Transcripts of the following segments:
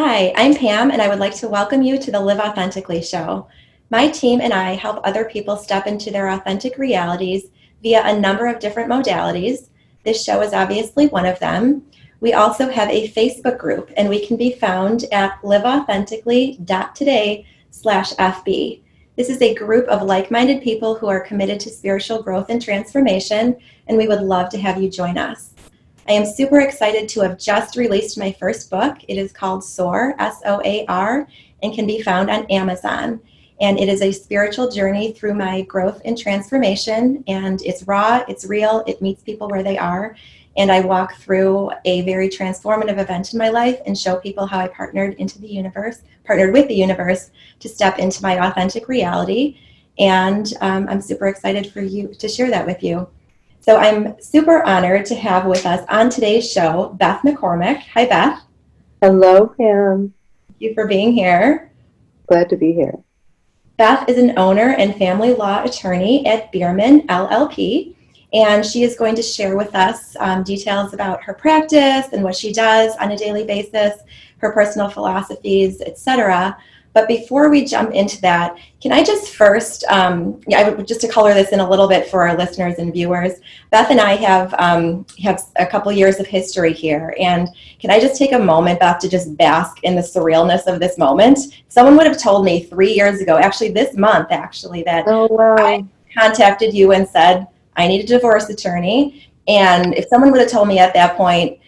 Hi, I'm Pam, and I would like to welcome you to the Live Authentically show. My team and I help other people step into their authentic realities via a number of different modalities. This show is obviously one of them. We also have a Facebook group, and we can be found at liveauthentically.today/FB. This is a group of like-minded people who are committed to spiritual growth and transformation, and we would love to have you join us. I am super excited to have just released my first book. It is called SOAR, SOAR, and can be found on Amazon. And it is a spiritual journey through my growth and transformation. And it's raw, it's real, it meets people where they are. And I walk through a very transformative event in my life and show people how I partnered with the universe to step into my authentic reality. And I'm super excited for you to share that with you. So I'm super honored to have with us on today's show, Beth McCormack. Hi, Beth. Hello, Pam. Thank you for being here. Glad to be here. Beth is an owner and family law attorney at Bierman, LLP, and she is going to share with us details about her practice and what she does on a daily basis, her personal philosophies, etc. But before we jump into that, can I just first, just to color this in a little bit for our listeners and viewers, Beth and I have a couple years of history here. And can I just take a moment, Beth, to just bask in the surrealness of this moment? Someone would have told me 3 years ago, actually this month, that I contacted you and said, I need a divorce attorney. And if someone would have told me at that point,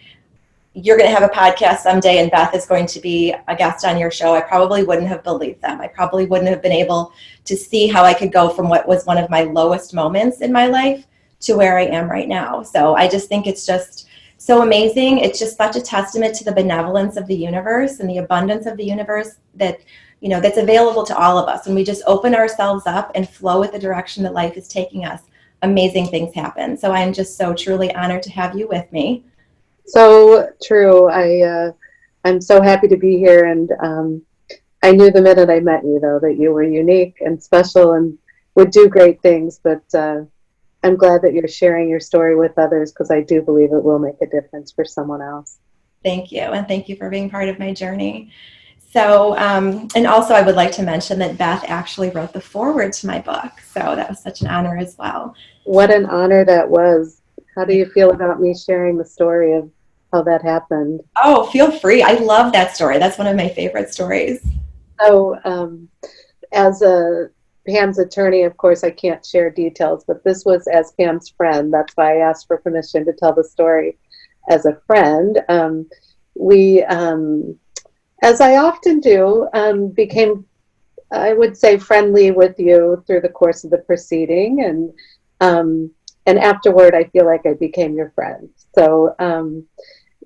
you're going to have a podcast someday and Beth is going to be a guest on your show, I probably wouldn't have believed them. I probably wouldn't have been able to see how I could go from what was one of my lowest moments in my life to where I am right now. So I just think it's just so amazing. It's just such a testament to the benevolence of the universe and the abundance of the universe that, that's available to all of us. When we just open ourselves up and flow with the direction that life is taking us, amazing things happen. So I'm just so truly honored to have you with me. So true. I'm so happy to be here, and I knew the minute I met you, though, that you were unique and special and would do great things. But I'm glad that you're sharing your story with others, because I do believe it will make a difference for someone else. Thank you, and thank you for being part of my journey. So, and also I would like to mention that Beth actually wrote the foreword to my book, so that was such an honor as well. What an honor that was. How do you feel about me sharing the story of how that happened? Oh, feel free. I love that story. That's one of my favorite stories. So, as a Pam's attorney, of course, I can't share details, but this was as Pam's friend. That's why I asked for permission to tell the story as a friend. We, as I often do, became, I would say, friendly with you through the course of the proceeding, and afterward, I feel like I became your friend. So,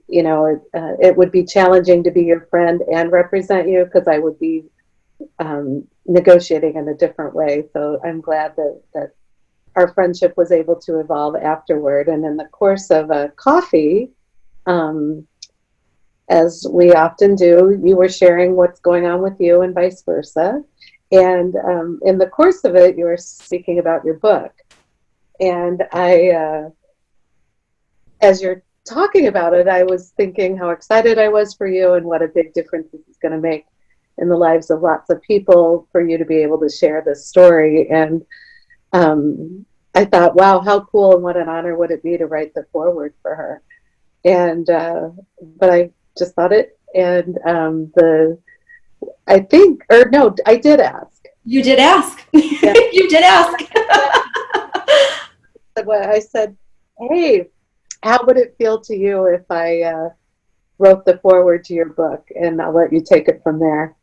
it would be challenging to be your friend and represent you, because I would be negotiating in a different way. So I'm glad that our friendship was able to evolve afterward. And in the course of a coffee, as we often do, you were sharing what's going on with you and vice versa. And in the course of it, you were speaking about your book. And as you're talking about it, I was thinking how excited I was for you and what a big difference this is going to make in the lives of lots of people for you to be able to share this story. And I thought, wow, how cool and what an honor would it be to write the foreword for her. And but I just thought it, and I did ask. You did ask. Yeah. You did ask. I said, hey, how would it feel to you if I wrote the foreword to your book? And I'll let you take it from there.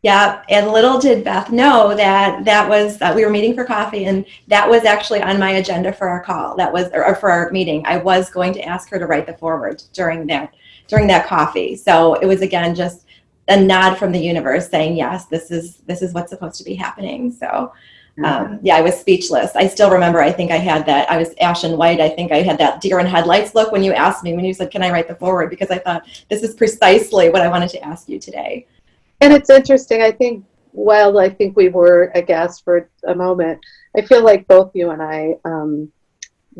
Yeah, and little did Beth know that was we were meeting for coffee, and that was actually on my agenda for our call. That was or for our meeting. I was going to ask her to write the foreword during that coffee. So it was, again, just a nod from the universe saying, yes, this is what's supposed to be happening. So I was speechless. I still remember, I think I had that, I was ashen white. I think I had that deer in headlights look when you asked me, when you said, can I write the foreword? Because I thought, this is precisely what I wanted to ask you today. And it's interesting. I think we were aghast for a moment, I feel like both you and I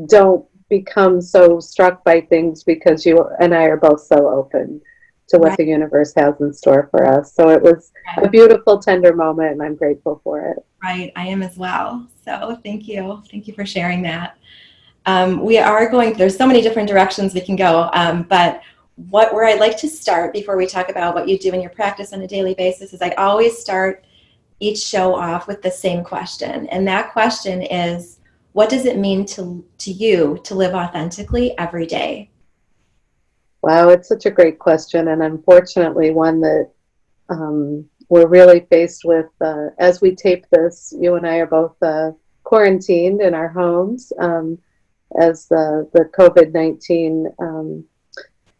don't become so struck by things because you and I are both so open. to what Right. the universe has in store for us. So it was a beautiful, tender moment, and I'm grateful for it. Right. I am as well. So thank you. Thank you for sharing that. We are going, there's so many different directions we can go, but where I'd like to start before we talk about what you do in your practice on a daily basis is I always start each show off with the same question. And that question is, what does it mean to you to live authentically every day? Wow, it's such a great question, and unfortunately one that we're really faced with as we tape this. You and I are both quarantined in our homes as the COVID-19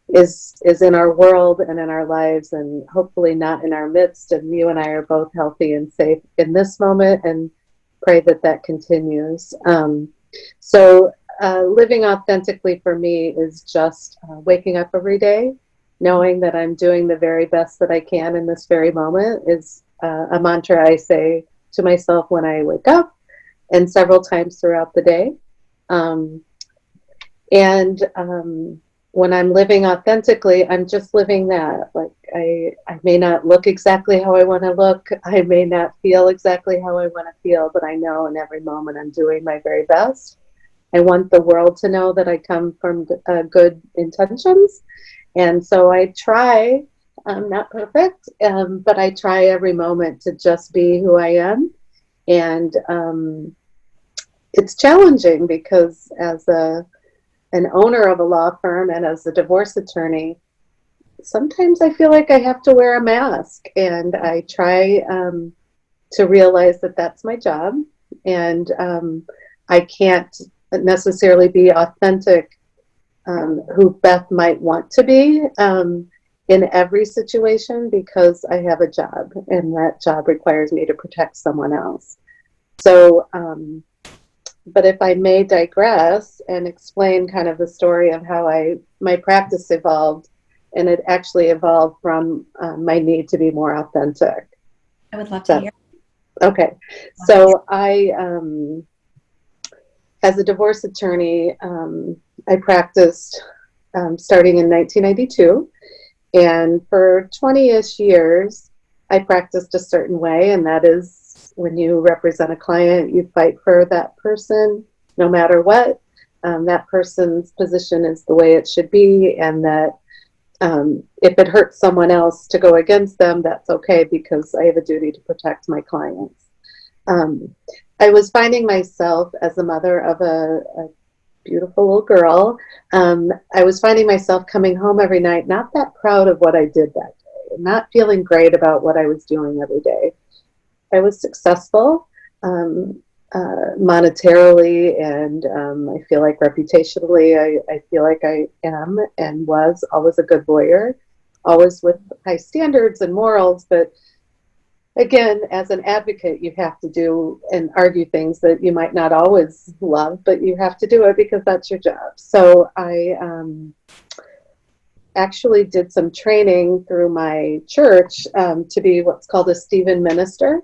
is in our world and in our lives, and hopefully not in our midst. And you and I are both healthy and safe in this moment, and pray that that continues. So living authentically for me is just waking up every day, knowing that I'm doing the very best that I can in this very moment is a mantra I say to myself when I wake up and several times throughout the day. When I'm living authentically, I'm just living that. Like I may not look exactly how I want to look. I may not feel exactly how I want to feel, but I know in every moment I'm doing my very best. I want the world to know that I come from good intentions. And so I try, I'm not perfect, but I try every moment to just be who I am. And it's challenging because as an owner of a law firm and as a divorce attorney, sometimes I feel like I have to wear a mask. And I try to realize that that's my job. And I can't necessarily be authentic who Beth might want to be in every situation because I have a job and that job requires me to protect someone else. So, but if I may digress and explain kind of the story of how my practice evolved, and it actually evolved from my need to be more authentic. I would love to hear. Okay. So as a divorce attorney, I practiced starting in 1992, and for 20-ish years, I practiced a certain way, and that is when you represent a client, you fight for that person no matter what. That person's position is the way it should be, and that if it hurts someone else to go against them, that's okay because I have a duty to protect my clients. I was finding myself as a mother of a beautiful little girl. I was finding myself coming home every night, not that proud of what I did that day, not feeling great about what I was doing every day. I was successful monetarily, and I feel like reputationally, I feel like I am and was always a good lawyer, always with high standards and morals, but again, as an advocate, you have to do and argue things that you might not always love, but you have to do it because that's your job. So I actually did some training through my church to be what's called a Stephen minister,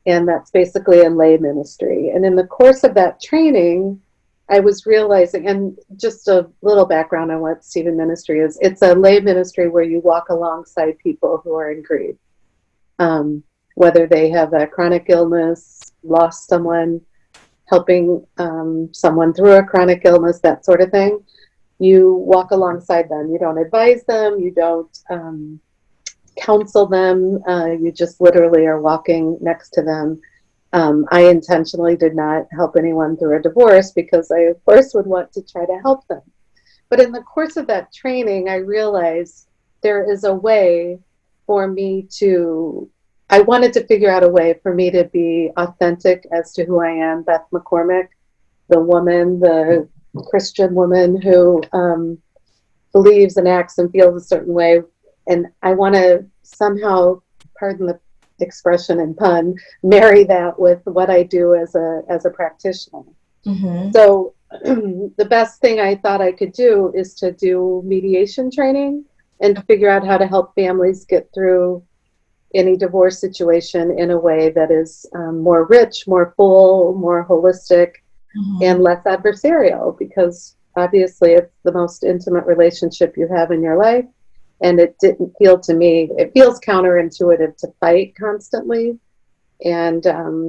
and that's basically a lay ministry. And in the course of that training, I was realizing, and just a little background on what Stephen ministry is, it's a lay ministry where you walk alongside people who are in grief. Whether they have a chronic illness, lost someone, helping someone through a chronic illness, that sort of thing. You walk alongside them. You don't advise them. You don't counsel them. You just literally are walking next to them. I intentionally did not help anyone through a divorce because I, of course, would want to try to help them. But in the course of that training, I realized there is a way for me to I wanted to figure out a way for me to be authentic as to who I am, Beth McCormack, the woman, the Christian woman who believes and acts and feels a certain way. And I want to somehow, pardon the expression and pun, marry that with what I do as a practitioner. Mm-hmm. So the best thing I thought I could do is to do mediation training and to figure out how to help families get through any divorce situation in a way that is more rich, more full, more holistic, and less adversarial, because obviously it's the most intimate relationship you have in your life, And it didn't feel to me, it feels counterintuitive to fight constantly. And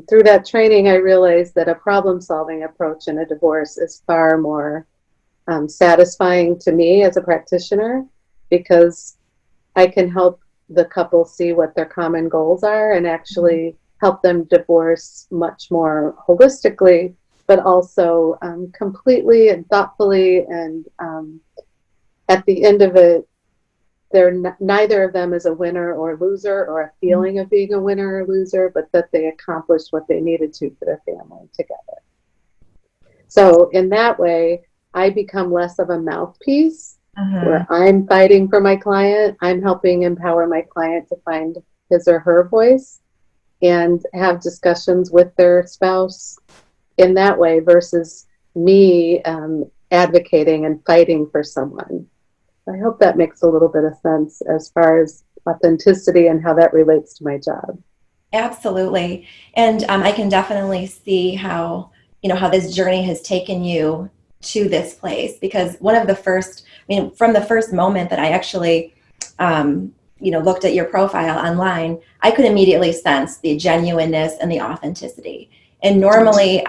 through that training, I realized that a problem-solving approach in a divorce is far more satisfying to me as a practitioner, because I can help the couple see what their common goals are and actually help them divorce much more holistically, but also completely and thoughtfully. And at the end of it, neither of them is a winner or loser, or a feeling of being a winner or loser, but that they accomplished what they needed to for their family together. So in that way, I become less of a mouthpiece where I'm fighting for my client. I'm helping empower my client to find his or her voice and have discussions with their spouse in that way, versus me advocating and fighting for someone. I hope that makes a little bit of sense as far as authenticity and how that relates to my job. Absolutely. And I can definitely see how, how this journey has taken you to this place, because one of the first, from the first moment that I actually, looked at your profile online, I could immediately sense the genuineness and the authenticity. And normally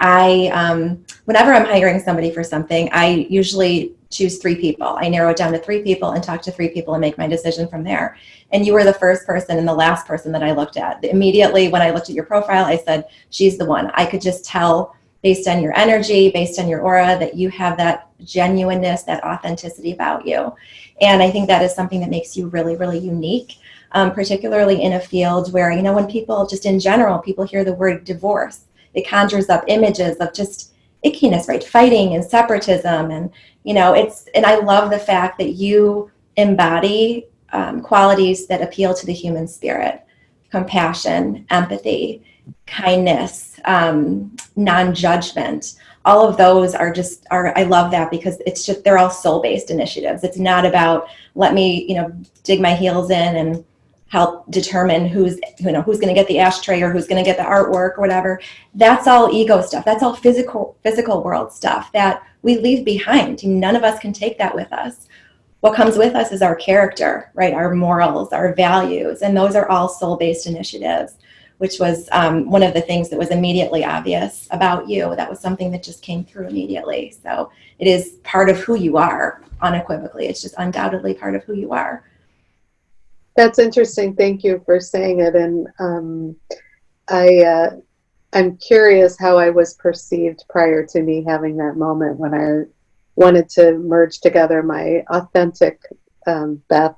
whenever I'm hiring somebody for something, I usually choose 3 people. I narrow it down to 3 people and talk to 3 people and make my decision from there. And you were the first person and the last person that I looked at. Immediately when I looked at your profile, I said, she's the one. I could just tell based on your energy, based on your aura, that you have that genuineness, that authenticity about you. And I think that is something that makes you really, really unique, particularly in a field where, when people, just in general, people hear the word divorce, it conjures up images of just ickiness, right? Fighting and separatism. And, and I love the fact that you embody qualities that appeal to the human spirit: compassion, empathy, kindness, non-judgment. All of those are I love that, because it's just, they're all soul-based initiatives. It's not about, let me, dig my heels in and help determine who's going to get the ashtray or who's going to get the artwork or whatever. That's all ego stuff. That's all physical world stuff that we leave behind. None of us can take that with us. What comes with us is our character, right? Our morals, our values, and those are all soul-based initiatives, which was one of the things that was immediately obvious about you. That was something that just came through immediately. So it is part of who you are, unequivocally. It's just undoubtedly part of who you are. That's interesting. Thank you for saying it. And I'm curious how I was perceived prior to me having that moment when I wanted to merge together my authentic Beth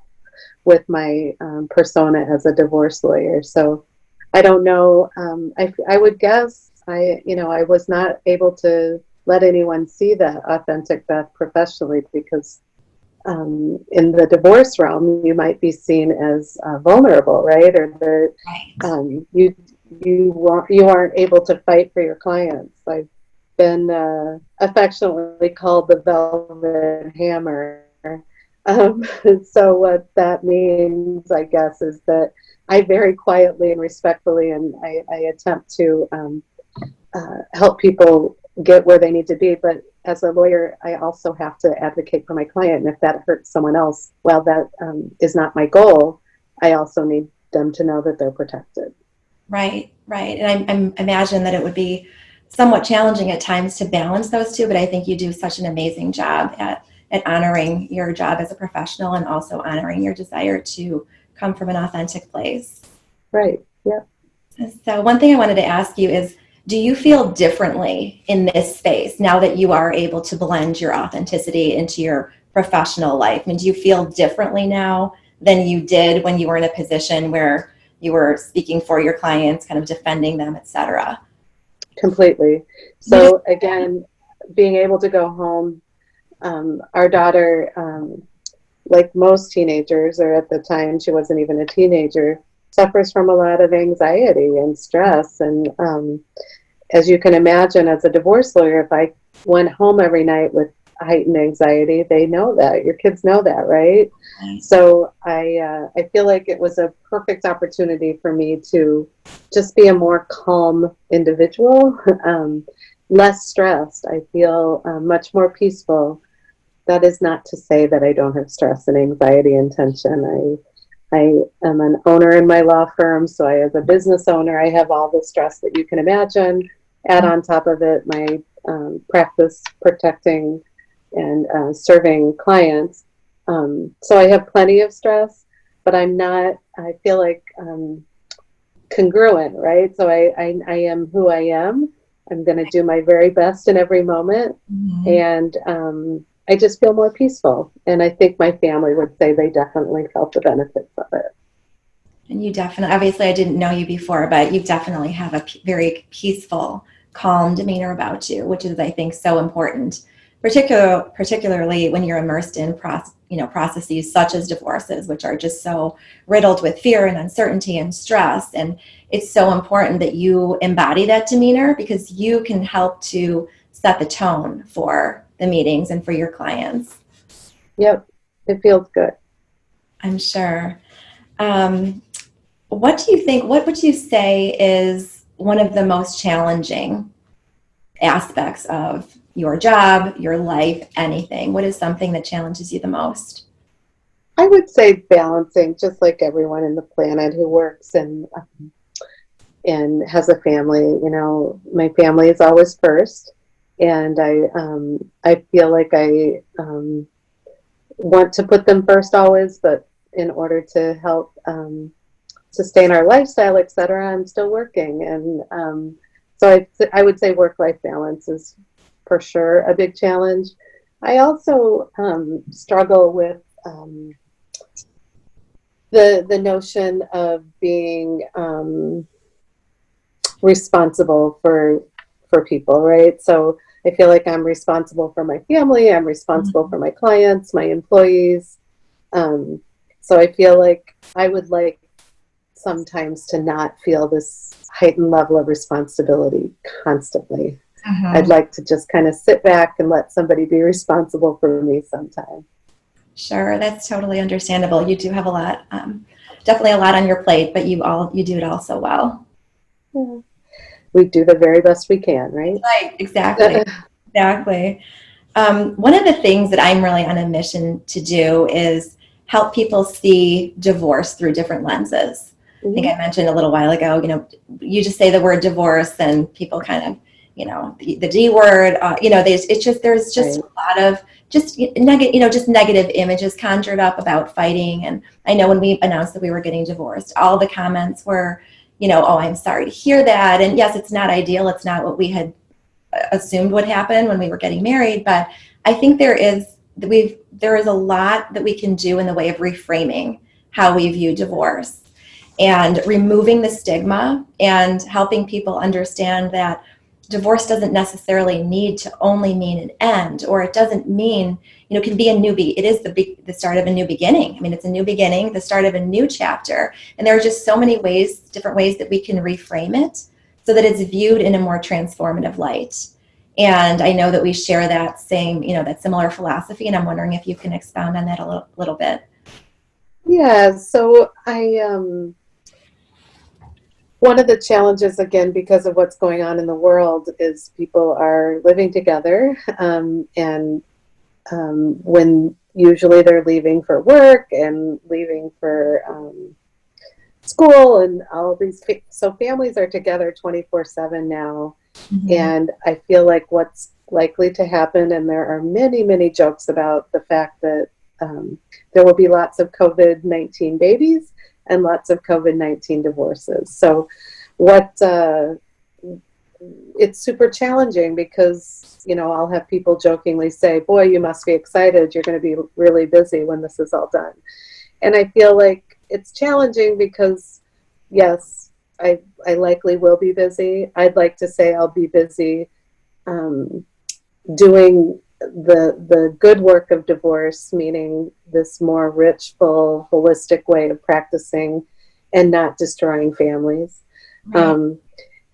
with my persona as a divorce lawyer. So I don't know. I would guess I was not able to let anyone see that authentic Beth professionally, because in the divorce realm, you might be seen as vulnerable, right? Or you aren't able to fight for your clients. I've been affectionately called the Velvet Hammer. So what that means, I guess, is that I very quietly and respectfully, and I attempt to help people get where they need to be. But as a lawyer, I also have to advocate for my client. And if that hurts someone else, while that is not my goal, I also need them to know that they're protected. Right. And I imagine that it would be somewhat challenging at times to balance those two, but I think you do such an amazing job at honoring your job as a professional and also honoring your desire to come from an authentic place. Right. Yeah. So one thing I wanted to ask you is, do you feel differently in this space now that you are able to blend your authenticity into your professional life? Do you feel differently now than you did when you were in a position where you were speaking for your clients, kind of defending them, et cetera? Completely. So again, being able to go home, our daughter, like most teenagers, or at the time she wasn't even a teenager, suffers from a lot of anxiety and stress. And as you can imagine, as a divorce lawyer, if I went home every night with heightened anxiety, they know that. Your kids know that, right? So I feel like it was a perfect opportunity for me to just be a more calm individual, less stressed. I feel much more peaceful. that is not to say that I don't have stress and anxiety and tension. I am an owner in my law firm, so as a business owner, I have all the stress that you can imagine. Add on top of it my practice protecting and serving clients. So I have plenty of stress, but I'm not, I feel like congruent, right? So I am who I am. I'm going to do my very best in every moment. And I just feel more peaceful. And I think my family would say they definitely felt the benefits of it. And you definitely, obviously I didn't know you before, but you definitely have a very peaceful, calm demeanor about you, which is, I think, so important, particularly when you're immersed in processes such as divorces, which are just so riddled with fear and uncertainty and stress. And it's so important that you embody that demeanor, because you can help to set the tone for the meetings and for your clients. Yep, it feels good. I'm sure. What do you think, what would you say is one of the most challenging aspects of your job, your life, anything? What is something that challenges you the most? I would say balancing, just like everyone in the planet who works and has a family. You know, my family is always first, and I feel like I want to put them first always, but in order to help sustain our lifestyle, etc., I'm still working, and so I would say work-life balance is for sure a big challenge. I also struggle with the notion of being responsible for people, right? So I feel like I'm responsible for my family, I'm responsible for my clients, my employees. So I feel like I would like sometimes to not feel this heightened level of responsibility constantly. I'd like to just kind of sit back and let somebody be responsible for me sometime. Sure, that's totally understandable. You do have a lot, definitely a lot on your plate, but you do it all so well. Yeah. We do the very best we can, right? Right, exactly. Exactly. One of the things that I'm really on a mission to do is help people see divorce through different lenses. I think I mentioned a little while ago, you just say the word divorce and people kind of, the D word, there's just a lot of just negative images conjured up about fighting. And I know when we announced that we were getting divorced, all the comments were, oh, I'm sorry to hear that. And yes, it's not ideal. It's not what we had assumed would happen when we were getting married. But I think there is a lot that we can do in the way of reframing how we view divorce and removing the stigma and helping people understand that divorce doesn't necessarily need to only mean an end, or it doesn't mean, it can be it is the start of a new beginning. I mean, it's a new beginning, the start of a new chapter. And there are just so many different ways that we can reframe it so that it's viewed in a more transformative light. And I know that we share that same, that similar philosophy, and I'm wondering if you can expound on that a little bit. Yeah, so one of the challenges, again, because of what's going on in the world, is people are living together, and when usually they're leaving for work and leaving for school and all these, so families are together 24/7 now. And I feel like what's likely to happen, and there are many, many jokes about the fact that there will be lots of COVID-19 babies and lots of COVID-19 divorces. So it's super challenging because, I'll have people jokingly say, boy, you must be excited. You're going to be really busy when this is all done. And I feel like it's challenging because, yes, I likely will be busy. I'd like to say I'll be busy doing the good work of divorce, meaning this more rich, full, holistic way of practicing and not destroying families. Right.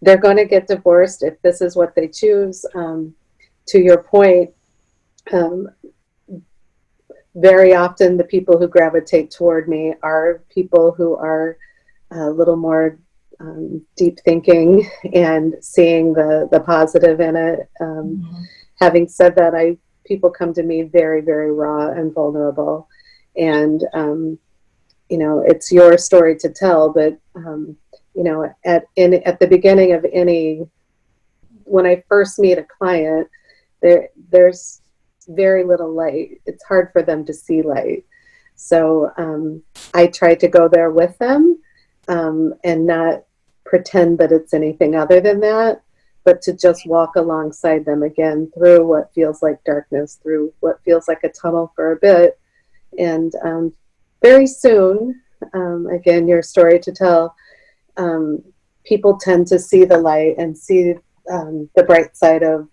They're going to get divorced if this is what they choose. To your point, very often the people who gravitate toward me are people who are a little more deep thinking and seeing the positive in it. Having said that, people come to me very, very raw and vulnerable. And, it's your story to tell, but, at the beginning of when I first meet a client, there's very little light. It's hard for them to see light. So I try to go there with them, and not pretend that it's anything other than that, but to just walk alongside them again through what feels like darkness, through what feels like a tunnel for a bit. And very soon, again, your story to tell, people tend to see the light and see the bright side of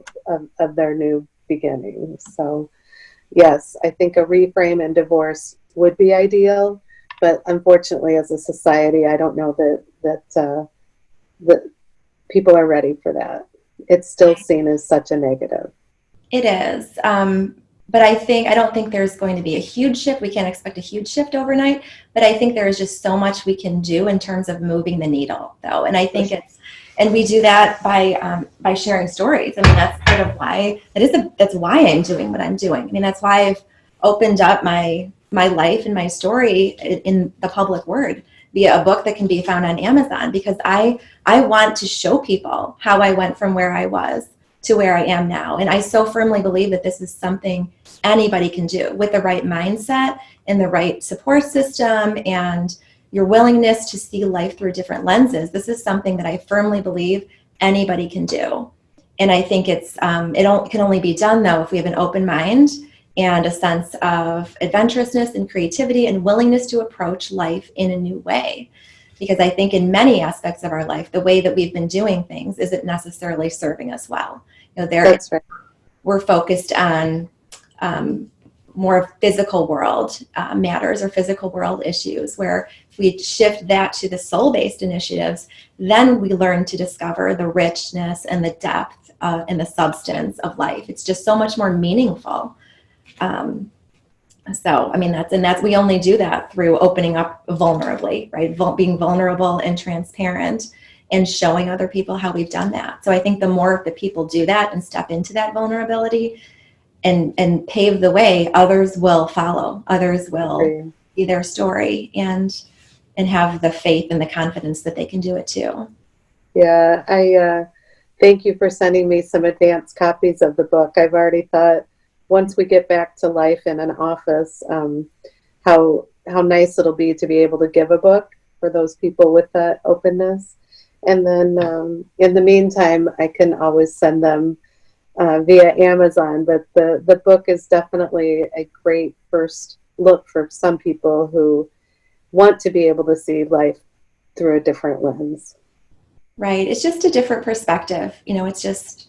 their new beginnings. So yes, I think a reframe and divorce would be ideal, but unfortunately, as a society, I don't know that people are ready for that. It's still seen as such a negative. It is. But I don't think there's going to be a huge shift. We can't expect a huge shift overnight, but I think there is just so much we can do in terms of moving the needle, though. And I think and we do that by sharing stories. I mean, that's sort of why that's why I'm doing what I'm doing. I mean, that's why I've opened up my life and my story in the public word via a book that can be found on Amazon, because I want to show people how I went from where I was to where I am now. And I so firmly believe that this is something anybody can do with the right mindset and the right support system and your willingness to see life through different lenses. This is something that I firmly believe anybody can do. And I think it can only be done, though, if we have an open mind and a sense of adventurousness and creativity and willingness to approach life in a new way. Because I think in many aspects of our life, the way that we've been doing things isn't necessarily serving us well. That's right. We're focused on more physical world matters or physical world issues, where if we shift that to the soul-based initiatives, then we learn to discover the richness and the depth and the substance of life. It's just so much more meaningful. So, I mean, that's we only do that through opening up vulnerably, right? Being vulnerable and transparent and showing other people how we've done that. So I think the more the people do that and step into that vulnerability and pave the way, others will follow. Others will see their story and have the faith and the confidence that they can do it too. Yeah, I thank you for sending me some advanced copies of the book. I've already thought, once we get back to life in an office, how nice it'll be to be able to give a book for those people with that openness. And then in the meantime, I can always send them via Amazon. But the book is definitely a great first look for some people who want to be able to see life through a different lens. Right. It's just a different perspective. It's just,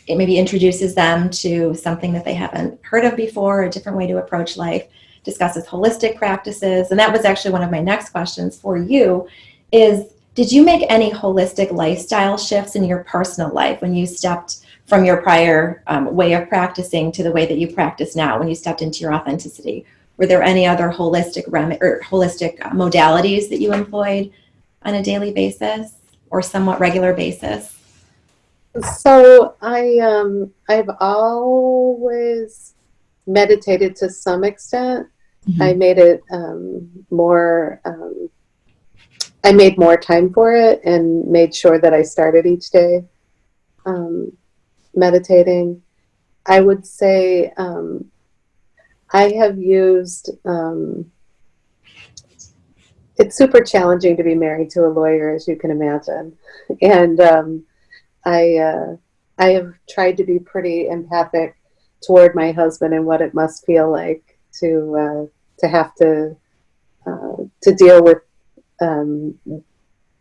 it maybe introduces them to something that they haven't heard of before, a different way to approach life, discusses holistic practices. And that was actually one of my next questions for you is, did you make any holistic lifestyle shifts in your personal life when you stepped from your prior way of practicing to the way that you practice now, when you stepped into your authenticity? Were there any other holistic modalities that you employed on a daily basis or somewhat regular basis? So I've always meditated to some extent. Mm-hmm. I made it more. I made more time for it and made sure that I started each day meditating. I would say I have used. It's super challenging to be married to a lawyer, as you can imagine, and I have tried to be pretty empathic toward my husband and what it must feel like to have to deal with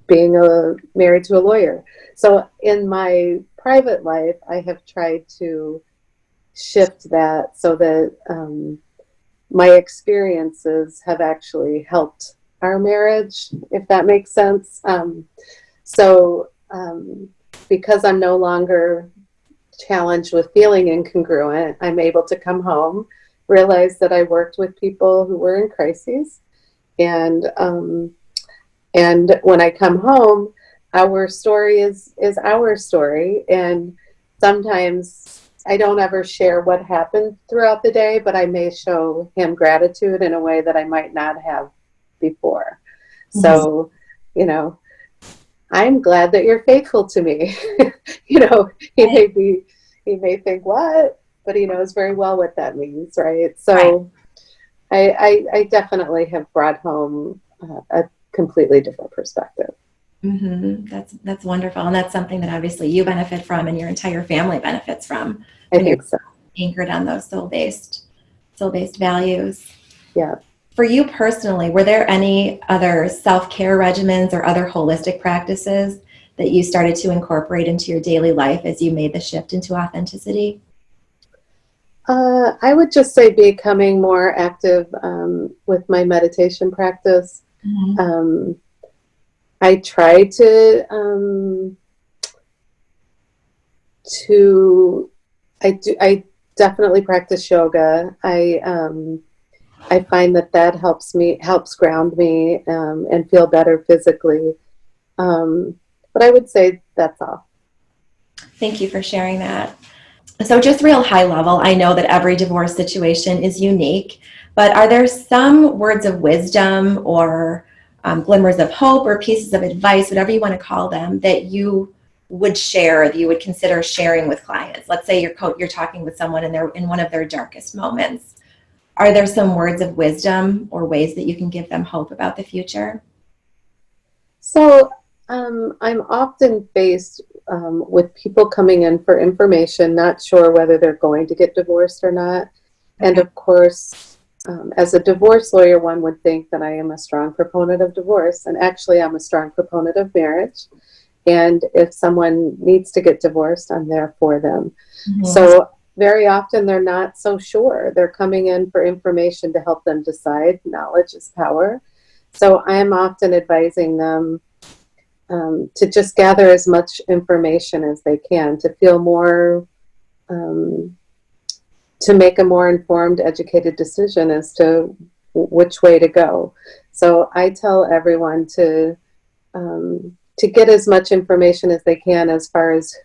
being married to a lawyer. So in my private life, I have tried to shift that so that my experiences have actually helped our marriage, if that makes sense. Because I'm no longer challenged with feeling incongruent, I'm able to come home, realize that I worked with people who were in crises, and when I come home, our story is our story, and sometimes I don't ever share what happened throughout the day, but I may show him gratitude in a way that I might not have before. So, you know, I'm glad that you're faithful to me. You know, he may think what, but he knows very well what that means, right? So I definitely have brought home a completely different perspective. That's wonderful, and that's something that obviously you benefit from, and your entire family benefits from I when you're think so. anchored on those soul-based values. Yeah. For you personally, were there any other self-care regimens or other holistic practices that you started to incorporate into your daily life as you made the shift into authenticity? I would just say becoming more active with my meditation practice. I try I definitely practice yoga. I find that helps ground me and feel better physically. But I would say that's all. Thank you for sharing that. So just real high level, I know that every divorce situation is unique, but are there some words of wisdom or glimmers of hope or pieces of advice, whatever you want to call them, that you would share, that you would consider sharing with clients? Let's say you're talking with someone and they're in one of their darkest moments. Are there some words of wisdom or ways that you can give them hope about the future? So I'm often faced with people coming in for information, not sure whether they're going to get divorced or not. And of course, as a divorce lawyer, one would think that I am a strong proponent of divorce. And actually, I'm a strong proponent of marriage. And if someone needs to get divorced, I'm there for them. So very often they're not so sure. They're coming in for information to help them decide. Knowledge is power. So I am often advising them to just gather as much information as they can to feel more, to make a more informed, educated decision as to which way to go. So I tell everyone to get as much information as they can as far as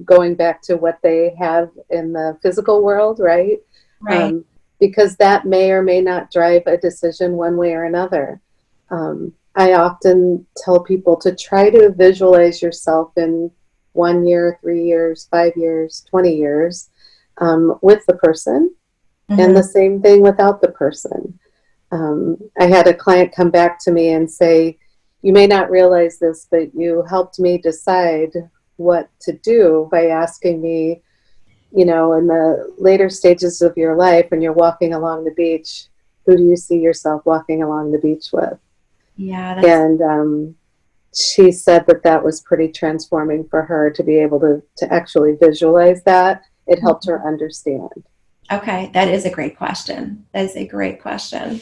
going back to what they have in the physical world, right? Because that may or may not drive a decision one way or another. I often tell people to try to visualize yourself in 1 year, 3 years, 5 years, 20 years with the person, and the same thing without the person. I had a client come back to me and say, "You may not realize this, but you helped me decide what to do by asking me, you know, in the later stages of your life when you're walking along the beach, who do you see yourself walking along the beach with?" Yeah. And she said that was pretty transforming for her to be able to actually visualize that. It helped her understand. Okay, that is a great question. That is a great question.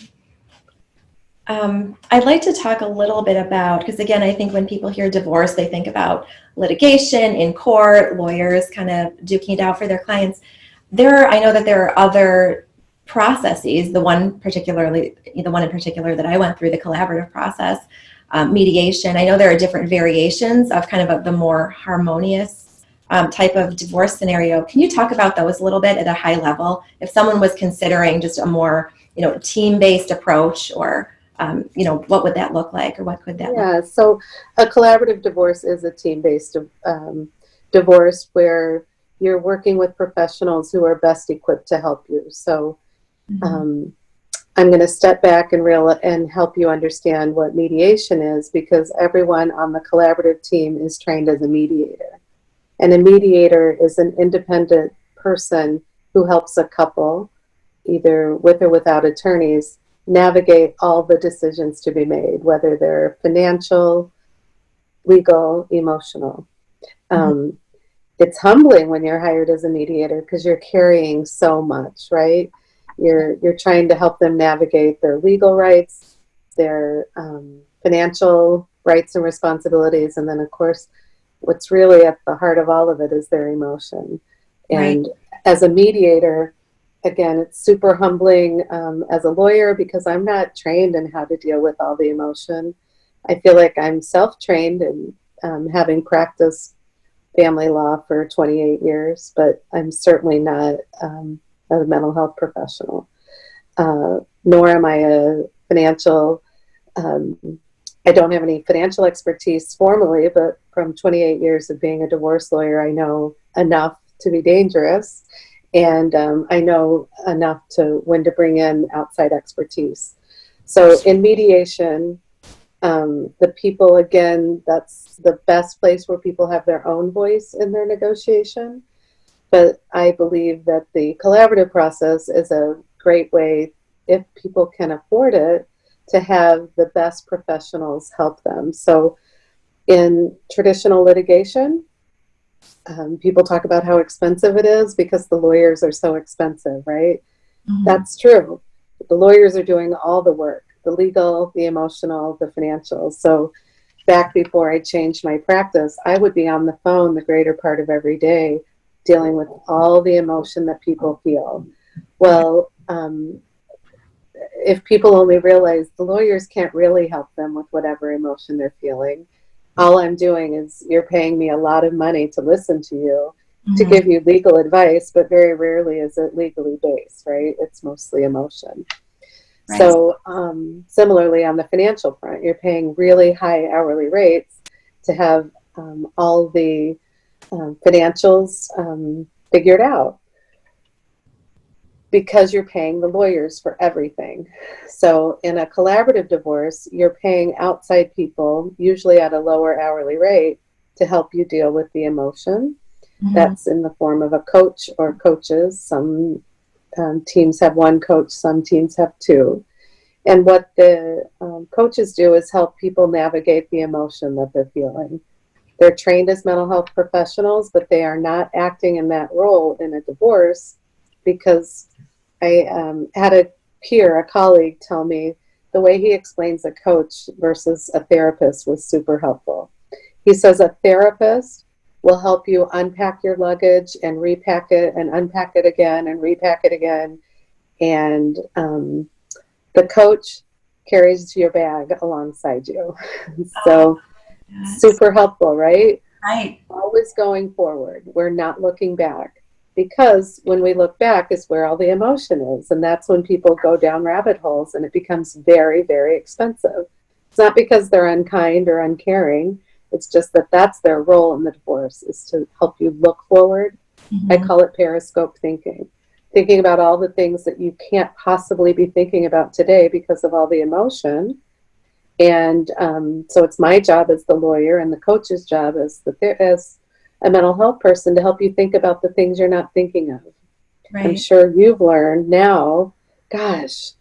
I'd like to talk a little bit about, because again, I think when people hear divorce, they think about litigation in court, lawyers kind of duking it out for their clients. I know that there are other processes. The one in particular that I went through, the collaborative process, mediation. I know there are different variations of kind of the more harmonious type of divorce scenario. Can you talk about those a little bit at a high level? If someone was considering just a more, team-based approach, or what would that look like, or what could that look like? So a collaborative divorce is a team-based divorce where you're working with professionals who are best equipped to help you. So I'm going to step back and help you understand what mediation is, because everyone on the collaborative team is trained as a mediator. And a mediator is an independent person who helps a couple, either with or without attorneys, navigate all the decisions to be made, whether they're financial, legal, emotional. It's humbling when you're hired as a mediator because you're carrying so much, right? You're trying to help them navigate their legal rights, their financial rights and responsibilities, and then of course, what's really at the heart of all of it is their emotion. And as a mediator, again, it's super humbling as a lawyer, because I'm not trained in how to deal with all the emotion. I feel like I'm self-trained and having practiced family law for 28 years, but I'm certainly not a mental health professional, nor am I a financial, um, I don't have any financial expertise formally, but from 28 years of being a divorce lawyer, I know enough to be dangerous, and I know enough to when to bring in outside expertise. So in mediation, the people, again, that's the best place where people have their own voice in their negotiation. But I believe that the collaborative process is a great way, if people can afford it, to have the best professionals help them. So in traditional litigation, people talk about how expensive it is because the lawyers are so expensive, right? Mhm. That's true. The lawyers are doing all the work, the legal, the emotional, the financial. So back before I changed my practice, I would be on the phone the greater part of every day dealing with all the emotion that people feel. Well, if people only realize the lawyers can't really help them with whatever emotion they're feeling, all I'm doing is you're paying me a lot of money to listen to you, to Mhm. give you legal advice, but very rarely is it legally based, right? It's mostly emotion. Right. So similarly on the financial front, you're paying really high hourly rates to have all the financials figured out because you're paying the lawyers for everything. So in a collaborative divorce, you're paying outside people, usually at a lower hourly rate, to help you deal with the emotion. Mhm. That's in the form of a coach or coaches. Some teams have one coach, some teams have two. And what the coaches do is help people navigate the emotion that they're feeling. They're trained as mental health professionals, but they are not acting in that role in a divorce because I had a peer, a colleague, tell me the way he explains a coach versus a therapist was super helpful. He says a therapist will help you unpack your luggage and repack it and unpack it again and repack it again. And the coach carries your bag alongside you. Oh, So yes. super helpful, right? Right. Always going forward. We're not looking back because when we look back is where all the emotion is. And that's when people go down rabbit holes and it becomes very, very expensive. It's not because they're unkind or uncaring. It's just that that's their role in the divorce is to help you look forward. I Mhm. call it periscope thinking. Thinking about all the things that you can't possibly be thinking about today because of all the emotion. And so it's my job as the lawyer and the coach's job as as a mental health person to help you think about the things you're not thinking of. I'm Right. sure you've learned now, gosh,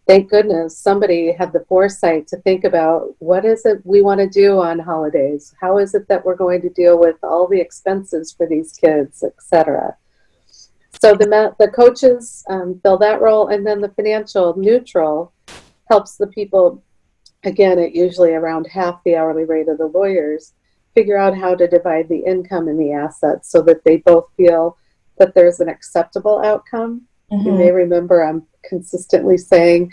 thank goodness somebody had the foresight to think about what is it we want to do on holidays? How is it that we're going to deal with all the expenses for these kids, etc. So the coaches fill that role, and then the financial neutral helps the people, again, at usually around half the hourly rate of the lawyers, figure out how to divide the income and the assets so that they both feel that there's an acceptable outcome. You Mhm. may remember I'm consistently saying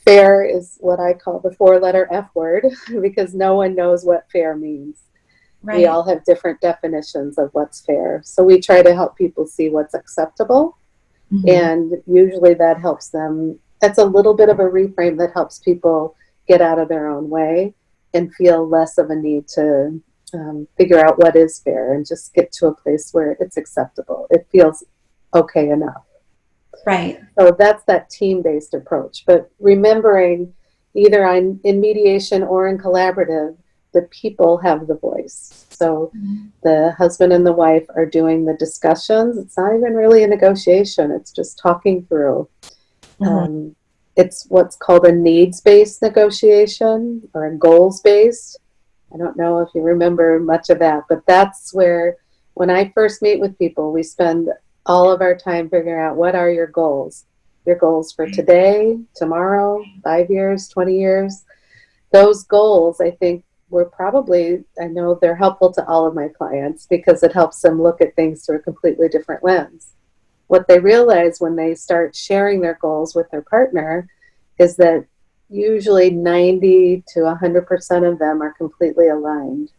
fair is what I call the four-letter F word because no one knows what fair means. We Right. all have different definitions of what's fair. So we try to help people see what's acceptable, Mhm. and usually that helps them. That's a little bit of a reframe that helps people get out of their own way and feel less of a need to figure out what is fair and just get to a place where it's acceptable. It feels okay enough. Right. So that's that team-based approach. But remembering either in mediation or in collaborative, the people have the voice. So Mhm. the husband and the wife are doing the discussions. It's not even really a negotiation. It's just talking through. Mhm. Um, it's what's called a needs-based negotiation or a goals-based. I don't know if you remember much of that, but that's where when I first meet with people, we spend all of our time figuring out what are your goals? Your goals for today, tomorrow, 5 years, 20 years. Those goals, I think, were probably, I know they're helpful to all of my clients because it helps them look at things through a completely different lens. What they realize when they start sharing their goals with their partner is that usually 90 to 100% of them are completely aligned.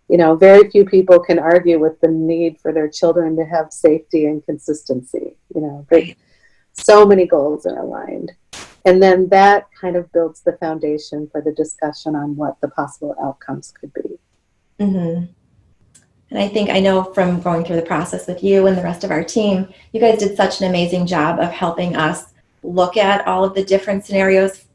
very few people can argue with the need for their children to have safety and consistency. But so many goals are aligned. And then that kind of builds the foundation for the discussion on what the possible outcomes could be. Mm-hmm. And I know from going through the process with you and the rest of our team, you guys did such an amazing job of helping us look at all of the different scenarios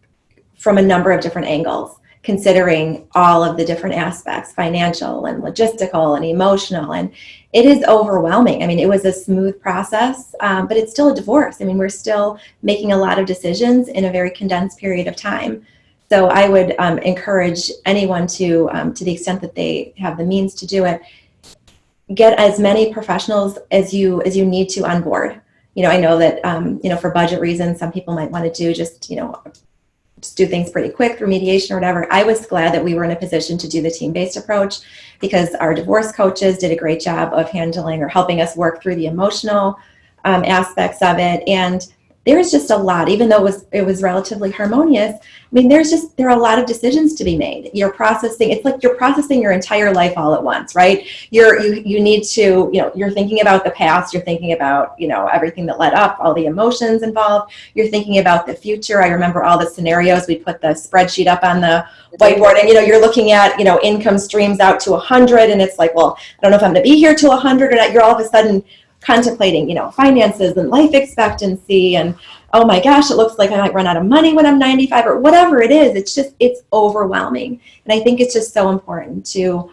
from a number of different angles, considering all of the different aspects, financial and logistical and emotional. And it is overwhelming. I mean, it was a smooth process, but it's still a divorce. I mean, we're still making a lot of decisions in a very condensed period of time. So I would encourage anyone to the extent that they have the means to do it, get as many professionals as you need to on board. I know that for budget reasons, some people might want to do just do things pretty quick through mediation or whatever. I was glad that we were in a position to do the team-based approach, because our divorce coaches did a great job of handling or helping us work through the emotional aspects of it. And there's just a lot, even though it was relatively harmonious. I mean, there are a lot of decisions to be made. It's like you're processing your entire life all at once, right? You need to, you're thinking about the past, you're thinking about, everything that led up, all the emotions involved. You're thinking about the future. I remember all the scenarios. We put the spreadsheet up on the whiteboard, and, you're looking at, income streams out to 100, and it's like, well, I don't know if I'm going to be here till 100 or not. You're all of a sudden contemplating, finances and life expectancy, and oh my gosh, it looks like I might run out of money when I'm 95 or whatever it is. It's overwhelming. And I think it's just so important to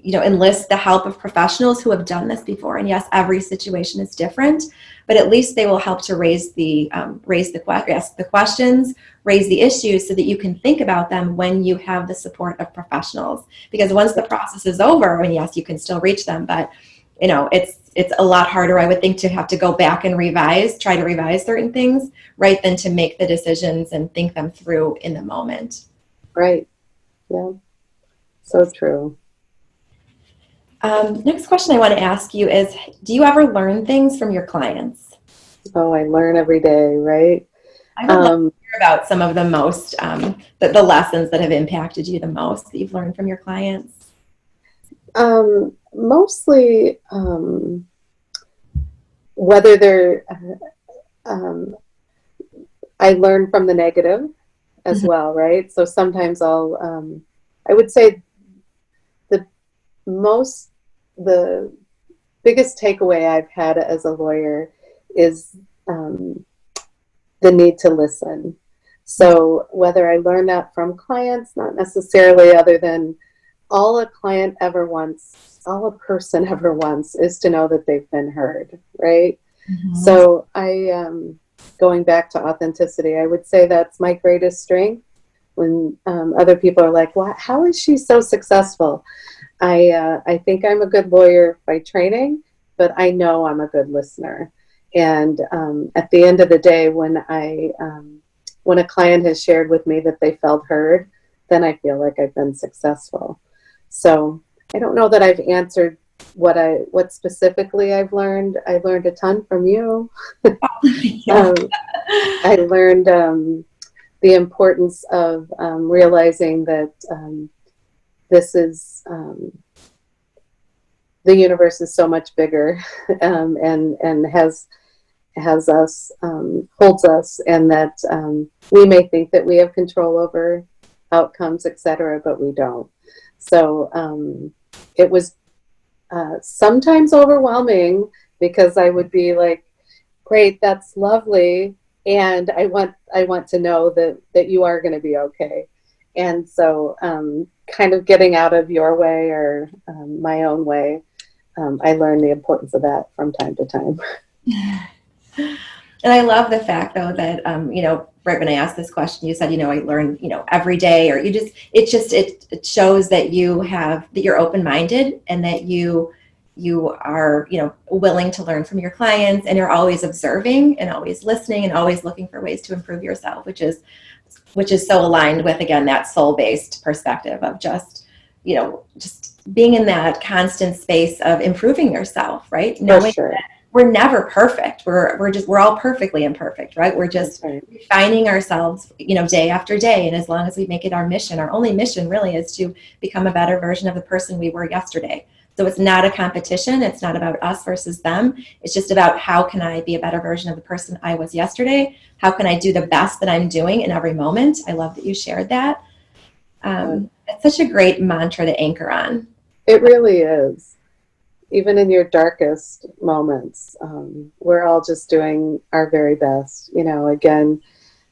enlist the help of professionals who have done this before. And yes, every situation is different, but at least they will help to ask the questions, raise the issues, so that you can think about them when you have the support of professionals. Because once the process is over, yes, you can still reach them, but it's a lot harder, I would think, to have to go back and try to revise certain things, right, than to make the decisions and think them through in the moment. Right. Yeah. So true. Next question I want to ask you is, do you ever learn things from your clients? Oh, I learn every day, right? I would love to hear about some of the most, the lessons that have impacted you the most that you've learned from your clients. Mostly, whether they're, I learn from the negative as well, right? So sometimes I would say the biggest takeaway I've had as a lawyer is the need to listen. So whether I learn that from clients, not necessarily, other than all a client ever wants, all a person ever wants, is to know that they've been heard, right? Mm-hmm. So going back to authenticity, I would say that's my greatest strength. When other people are like, "Well, how is she so successful?" I think I'm a good lawyer by training, but I know I'm a good listener. And at the end of the day, when a client has shared with me that they felt heard, then I feel like I've been successful. So I don't know that I've answered what specifically I've learned. I learned a ton from you. I learned the importance of realizing that this is the universe is so much bigger and has us, holds us, and that we may think that we have control over outcomes, etc., but we don't. So it was sometimes overwhelming, because I would be like, great, that's lovely, and I want to know that you are going to be okay. And so kind of getting out of your way or my own way, I learned the importance of that from time to time. And I love the fact, though, that, right when I asked this question, you said, I learn, every day, or it shows that that you're open-minded, and that you are, willing to learn from your clients, and you're always observing and always listening and always looking for ways to improve yourself, which is so aligned with, again, that soul-based perspective of just being in that constant space of improving yourself, right? For sure. we're never perfect. We're all perfectly imperfect, right? We're just refining ourselves, day after day. And as long as we make it our mission, our only mission really is to become a better version of the person we were yesterday. So it's not a competition. It's not about us versus them. It's just about how can I be a better version of the person I was yesterday? How can I do the best that I'm doing in every moment? I love that you shared that. It's such a great mantra to anchor on. It really is. Even in your darkest moments, we're all just doing our very best. Again,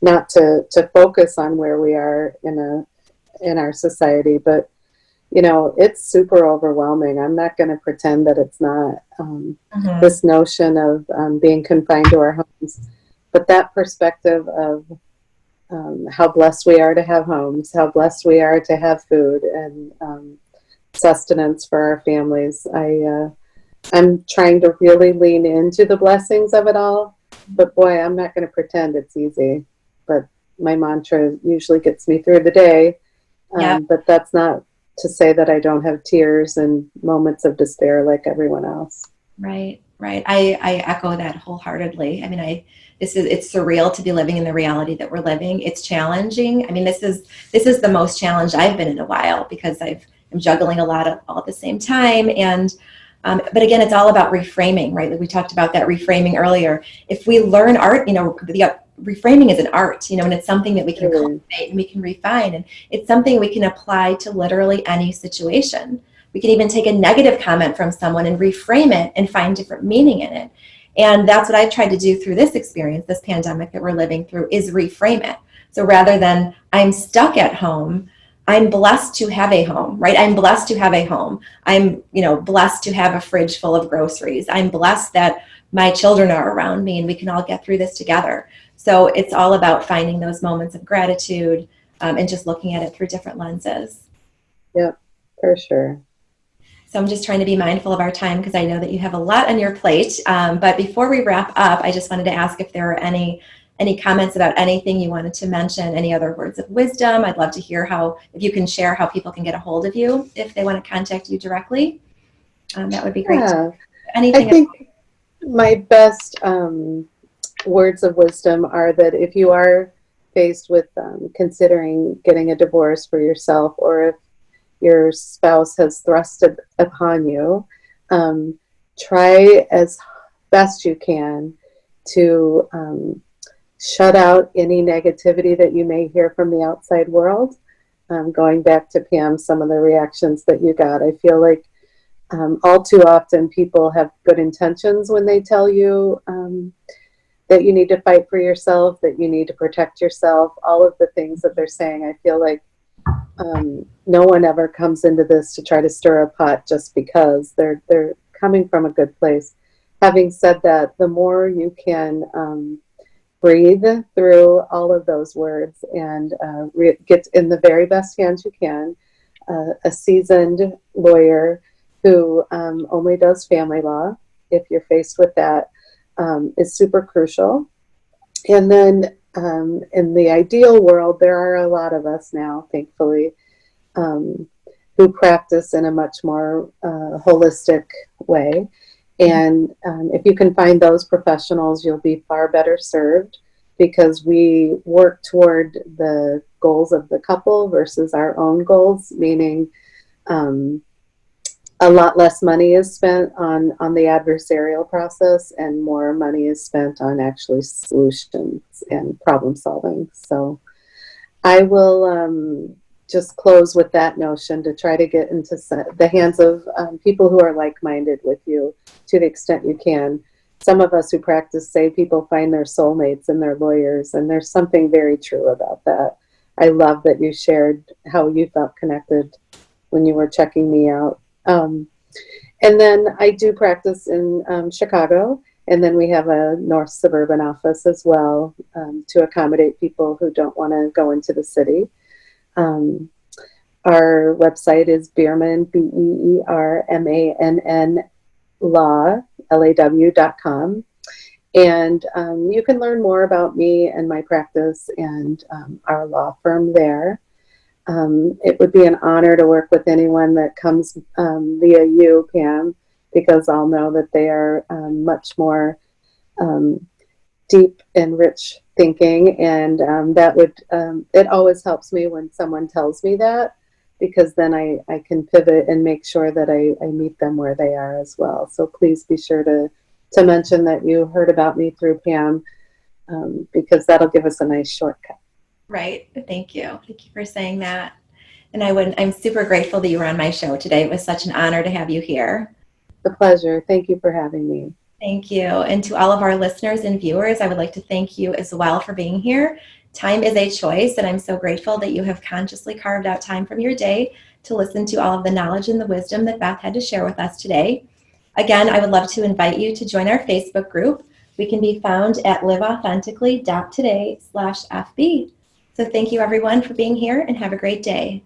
not to focus on where we are in our society, but it's super overwhelming. I'm not going to pretend that it's not. This notion of being confined to our homes, but that perspective of how blessed we are to have homes, how blessed we are to have food and sustenance for our families. I'm trying to really lean into the blessings of it all, but boy, I'm not going to pretend it's easy. But my mantra usually gets me through the day. But that's not to say that I don't have tears and moments of despair like everyone else. Right. I echo that wholeheartedly. I mean, it's surreal to be living in the reality that we're living. It's challenging. I mean, this is the most challenged I've been in a while because I'm juggling a lot all at the same time. And but again, it's all about reframing, right? Like we talked about that reframing earlier. If we learn art, reframing is an art, and it's something that we can cultivate and we can refine, and it's something we can apply to literally any situation. We can even take a negative comment from someone and reframe it and find different meaning in it. And that's what I've tried to do through this experience, this pandemic that we're living through, is reframe it. So rather than I'm stuck at home, I'm blessed to have a home, right? I'm blessed to have a home. I'm, blessed to have a fridge full of groceries. I'm blessed that my children are around me and we can all get through this together. So it's all about finding those moments of gratitude and just looking at it through different lenses. Yep, for sure. So I'm just trying to be mindful of our time because I know that you have a lot on your plate. But before we wrap up, I just wanted to ask if there are any comments about anything you wanted to mention, any other words of wisdom. I'd love to hear if you can share how people can get a hold of you if they want to contact you directly. That would be great. Anything? I think my best words of wisdom are that if you are faced with considering getting a divorce for yourself, or if your spouse has thrust it upon you, try as best you can to shut out any negativity that you may hear from the outside world. Going back to Pam, some of the reactions that you got, I feel like all too often people have good intentions when they tell you that you need to fight for yourself, that you need to protect yourself, all of the things that they're saying. I feel like no one ever comes into this to try to stir a pot just because they're coming from a good place. Having said that, the more you can breathe through all of those words and get in the very best hands you can, a seasoned lawyer who only does family law, if you're faced with that, is super crucial. And then in the ideal world, there are a lot of us now, thankfully, who practice in a much more holistic way. And if you can find those professionals, you'll be far better served, because we work toward the goals of the couple versus our own goals, meaning a lot less money is spent on the adversarial process and more money is spent on actually solutions and problem solving. So I will just close with that notion to try to get into the hands of people who are like-minded with you to the extent you can. Some of us who practice say people find their soulmates in their lawyers, and there's something very true about that. I love that you shared how you felt connected when you were checking me out. And then I do practice in Chicago, and then we have a North Suburban office as well to accommodate people who don't want to go into the city. Our website is Beerman, BEERMANN law.com. And you can learn more about me and my practice and our law firm there. It would be an honor to work with anyone that comes via you, Pam, because I'll know that they are much more deep and rich thinking. And that would, it always helps me when someone tells me that, because then I can pivot and make sure that I meet them where they are as well. So please be sure to mention that you heard about me through Pam, because that'll give us a nice shortcut. Right. Thank you. Thank you for saying that. And I'm super grateful that you were on my show today. It was such an honor to have you here. The pleasure. Thank you for having me. Thank you. And to all of our listeners and viewers, I would like to thank you as well for being here. Time is a choice, and I'm so grateful that you have consciously carved out time from your day to listen to all of the knowledge and the wisdom that Beth had to share with us today. Again, I would love to invite you to join our Facebook group. We can be found at liveauthentically.today/FB. So thank you everyone for being here, and have a great day.